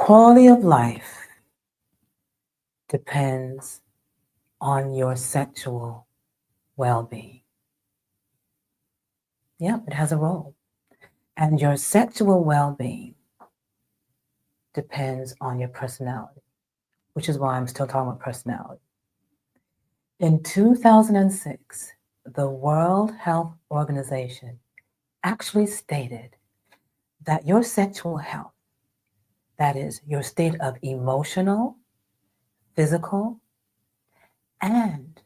quality of life depends on your sexual well-being. Yep, it has a role. And your sexual well-being depends on your personality, which is why I'm still talking about personality. In 2006, the World Health Organization actually stated that your sexual health, that is, your state of emotional, physical, and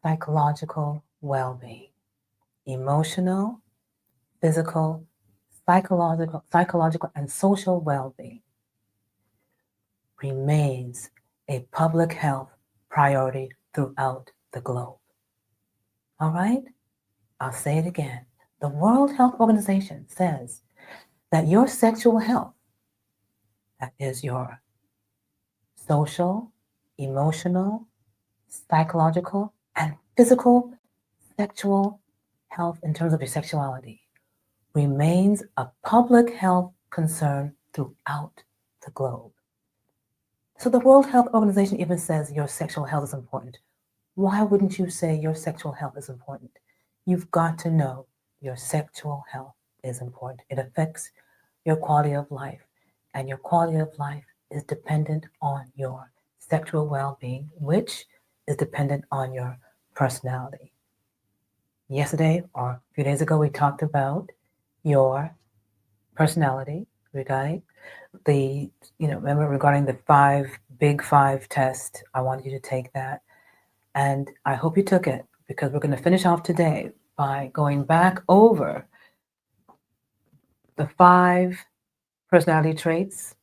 psychological well-being, emotional, physical, psychological, and social well-being remains a public health priority throughout the globe. All right? I'll say it again. The World Health Organization says that your sexual health, that is your social, emotional, psychological, and physical sexual health in terms of your sexuality, remains a public health concern throughout the globe. So the World Health Organization even says your sexual health is important. Why wouldn't you say your sexual health is important? You've got to know your sexual health is important. It affects your quality of life, and your quality of life is dependent on your sexual well-being, which is dependent on your personality. Yesterday or a few days ago, we talked about your personality regarding the, remember regarding the big five test. I wanted you to take that. And I hope you took it because we're going to finish off today by going back over the 5 personality traits,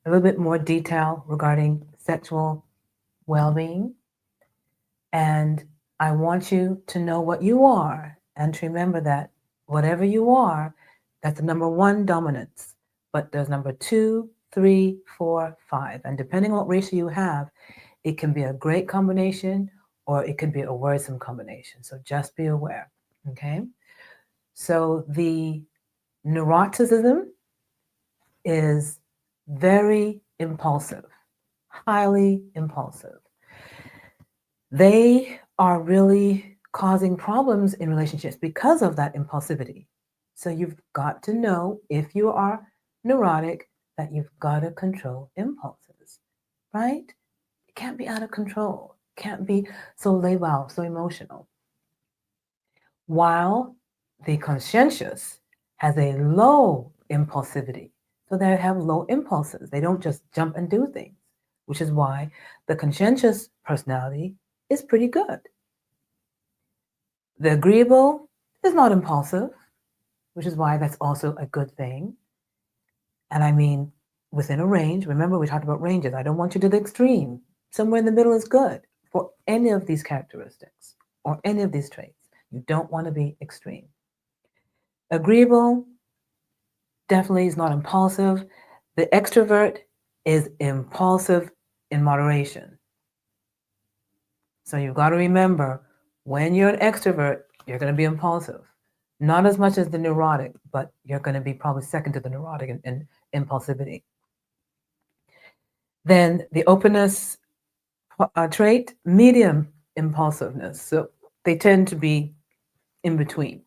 a little bit more detail regarding sexual well-being. And I want you to know what you are and to remember that whatever you are, that's the number 1 dominance. But there's number 2, 3, 4, 5. And depending on what ratio you have, it can be a great combination or it could be a worrisome combination. So just be aware, okay? So the neuroticism is very impulsive, highly impulsive. They are really causing problems in relationships because of that impulsivity. So you've got to know if you are neurotic that you've got to control impulses, right? It can't be out of control. It can't be so labile, so emotional. While the conscientious has a low impulsivity. So they have low impulses. They don't just jump and do things, which is why the conscientious personality is pretty good. The agreeable is not impulsive, which is why that's also a good thing. And I mean, within a range. Remember, we talked about ranges. I don't want you to the extreme. Somewhere in the middle is good for any of these characteristics or any of these traits. You don't want to be extreme. Agreeable definitely is not impulsive. The extrovert is impulsive in moderation. So you've got to remember, when you're an extrovert, you're going to be impulsive. Not as much as the neurotic, but you're going to be probably second to the neurotic in impulsivity. Then the openness trait, medium impulsiveness. So they tend to be in between.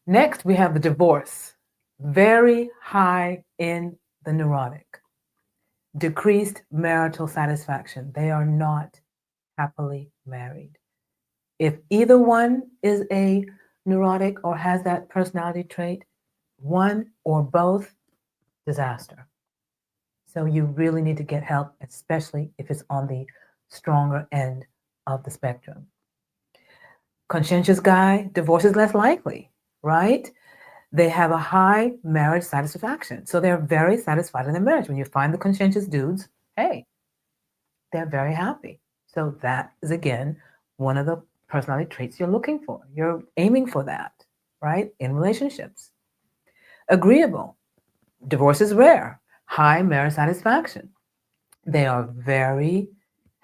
Next, we have the divorce, very high in the neurotic. Decreased marital satisfaction. They are not happily married. If either one is a neurotic or has that personality trait, one or both, disaster. So you really need to get help, especially if it's on the stronger end of the spectrum. Conscientious guy, divorce is less likely, right? They have a high marriage satisfaction. So they're very satisfied in their marriage. When you find the conscientious dudes, hey, they're very happy. So that is, again, one of the personality traits you're looking for. You're aiming for that, right? In relationships. Agreeable. Divorce is rare. High marriage satisfaction. They are very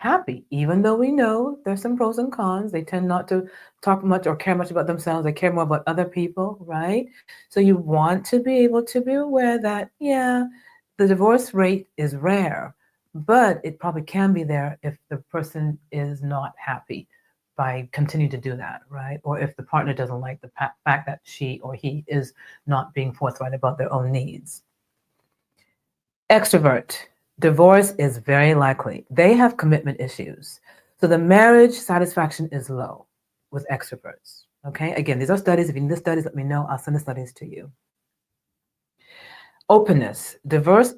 happy, even though we know there's some pros and cons. They tend not to talk much or care much about themselves. They care more about other people, right? So you want to be able to be aware that, yeah, the divorce rate is rare, but it probably can be there if the person is not happy by continuing to do that, right? Or if the partner doesn't like the fact that she or he is not being forthright about their own needs. Extrovert, divorce is very likely. They have commitment issues. So the marriage satisfaction is low with extroverts. Okay, again, these are studies. If you need the studies, let me know. I'll send the studies to you. Openness, divorce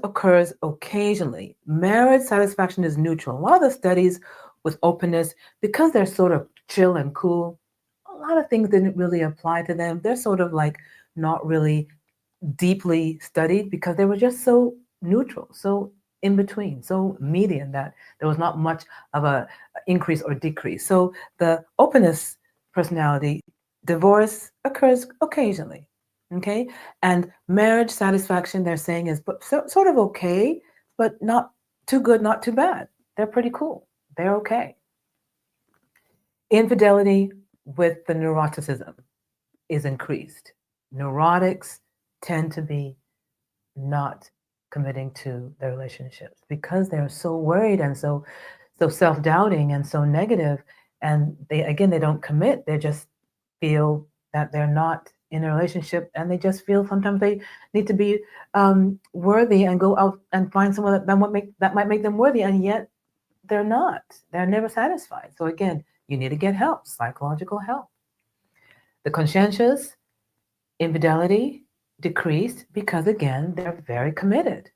occurs occasionally. Marriage satisfaction is neutral. A lot of the studies with openness, because they're sort of chill and cool, a lot of things didn't really apply to them. They're sort of like not really deeply studied because they were just so neutral, so in between, so median that there was not much of a increase or decrease. So the openness personality, divorce occurs occasionally, okay? And marriage satisfaction, they're saying is sort of okay, but not too good, not too bad. They're pretty cool. They're okay. Infidelity with the neuroticism is increased. Neurotics tend to be not committing to their relationships because they're so worried and so self-doubting and so negative, and they don't commit. They just feel that they're not in a relationship, and they just feel sometimes they need to be worthy and go out and find someone that might make them worthy, and yet they're not. They're never satisfied. So again, you need to get help, psychological help. The conscientious, infidelity decreased because, again, they're very committed.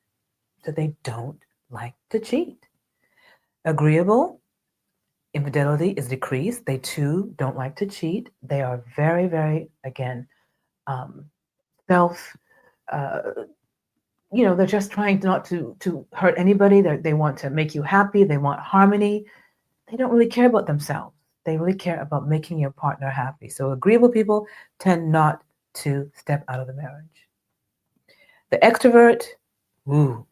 So they don't like to cheat. Agreeable, infidelity is decreased. They too don't like to cheat. They are very, very, again, self, uh, they're just trying not to hurt anybody. They want to make you happy. They want harmony. They don't really care about themselves. They really care about making your partner happy. So agreeable people tend not to step out of the marriage. The extrovert, ooh,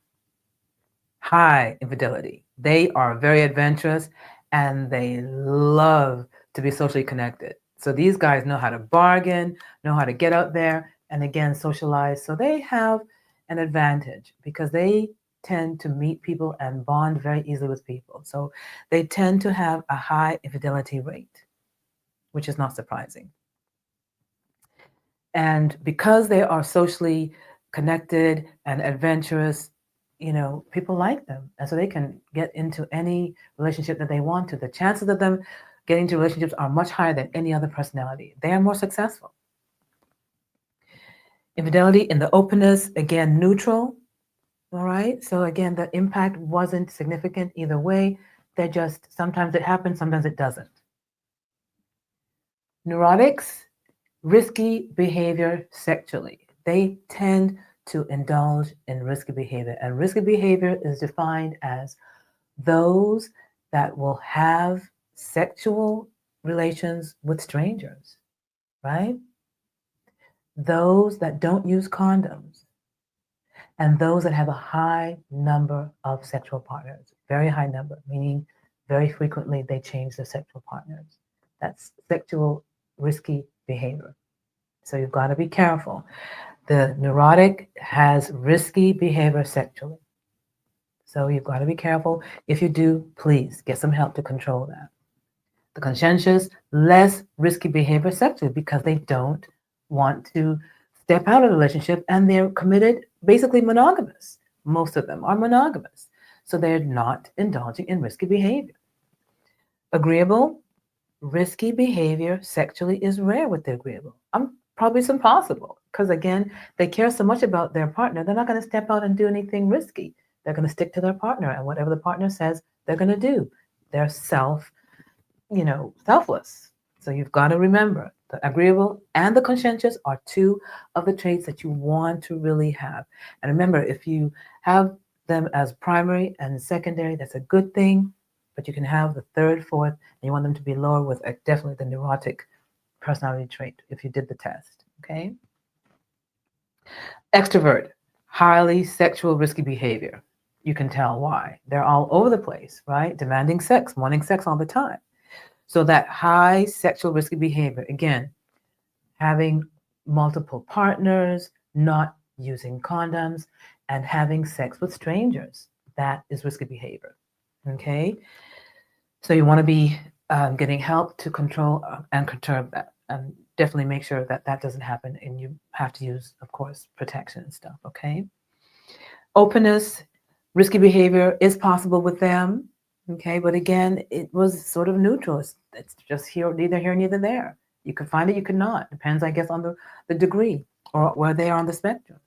high infidelity. They are very adventurous and they love to be socially connected. So these guys know how to bargain, know how to get out there and again socialize. So they have an advantage because they tend to meet people and bond very easily with people. So they tend to have a high infidelity rate, which is not surprising. And because they are socially connected and adventurous, people like them. And so they can get into any relationship that they want to. The chances of them getting into relationships are much higher than any other personality. They are more successful. Infidelity in the openness, again, neutral. All right. So again, the impact wasn't significant either way. They're just, sometimes it happens, sometimes it doesn't. Neurotics, risky behavior sexually. They tend to indulge in risky behavior. And risky behavior is defined as those that will have sexual relations with strangers, right? Those that don't use condoms, and those that have a high number of sexual partners, very high number, meaning very frequently they change their sexual partners. That's sexual risky behavior. So you've got to be careful. The neurotic has risky behavior sexually. So you've got to be careful. If you do, please get some help to control that. The conscientious, less risky behavior sexually because they don't want to step out of the relationship and they're committed, basically monogamous. Most of them are monogamous. So they're not indulging in risky behavior. Agreeable, risky behavior sexually is rare with the agreeable. Probably it's impossible because, again, they care so much about their partner, they're not going to step out and do anything risky. They're going to stick to their partner, and whatever the partner says, they're going to do. They're selfless. So you've got to remember the agreeable and the conscientious are two of the traits that you want to really have. And remember, if you have them as primary and secondary, that's a good thing, but you can have the third, fourth, and you want them to be lower with definitely the neurotic personality trait if you did the test, okay? Extrovert, highly sexual risky behavior. you can tell why. They're all over the place, right? Demanding sex, wanting sex all the time. So that high sexual risky behavior, again, having multiple partners, not using condoms, and having sex with strangers, that is risky behavior. Okay? So you want to be getting help to control and curb that. And definitely make sure that that doesn't happen. And you have to use, of course, protection and stuff. Okay? Openness, risky behavior is possible with them. Okay? But again, it was sort of neutral. It's just here, neither here, neither there. You could find it, you could not. Depends, I guess, on the degree or where they are on the spectrum.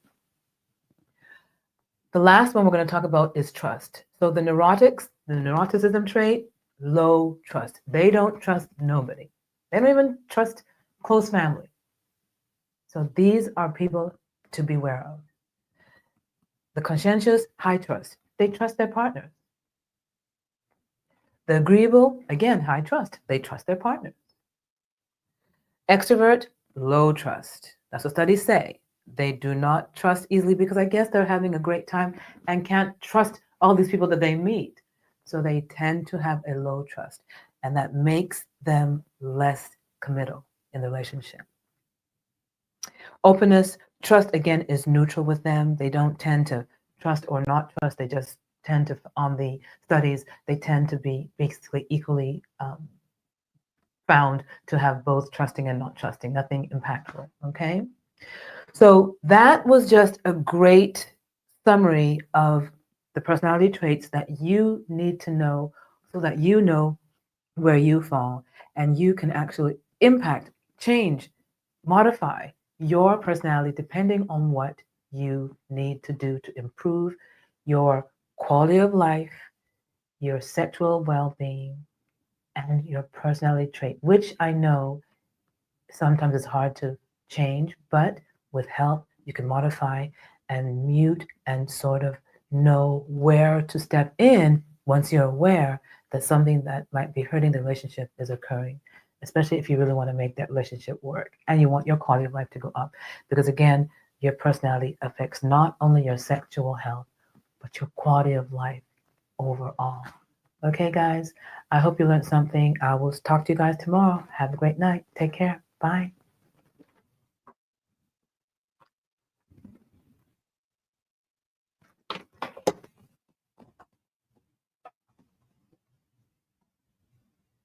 The last one we're going to talk about is trust. So the neurotics, the neuroticism trait, low trust. They don't trust nobody. They don't even trust close family. So these are people to beware of. The conscientious, high trust. They trust their partners. The agreeable, again, high trust. They trust their partners. Extrovert, low trust. That's what studies say. They do not trust easily because I guess they're having a great time and can't trust all these people that they meet. So they tend to have a low trust, and that makes them less committal in the relationship. Openness, trust again is neutral with them. They don't tend to trust or not trust. They just tend to, on the studies, they tend to be basically equally found to have both trusting and not trusting, nothing impactful, okay? So that was just a great summary of the personality traits that you need to know so that you know where you fall and you can actually impact, change, modify your personality depending on what you need to do to improve your quality of life, your sexual well-being, and your personality trait, which I know sometimes it's hard to change, but with help, you can modify and mute and sort of know where to step in once you're aware that something that might be hurting the relationship is occurring, especially if you really want to make that relationship work and you want your quality of life to go up. Because again, your personality affects not only your sexual health, but your quality of life overall. Okay, guys, I hope you learned something. I will talk to you guys tomorrow. Have a great night. Take care. Bye.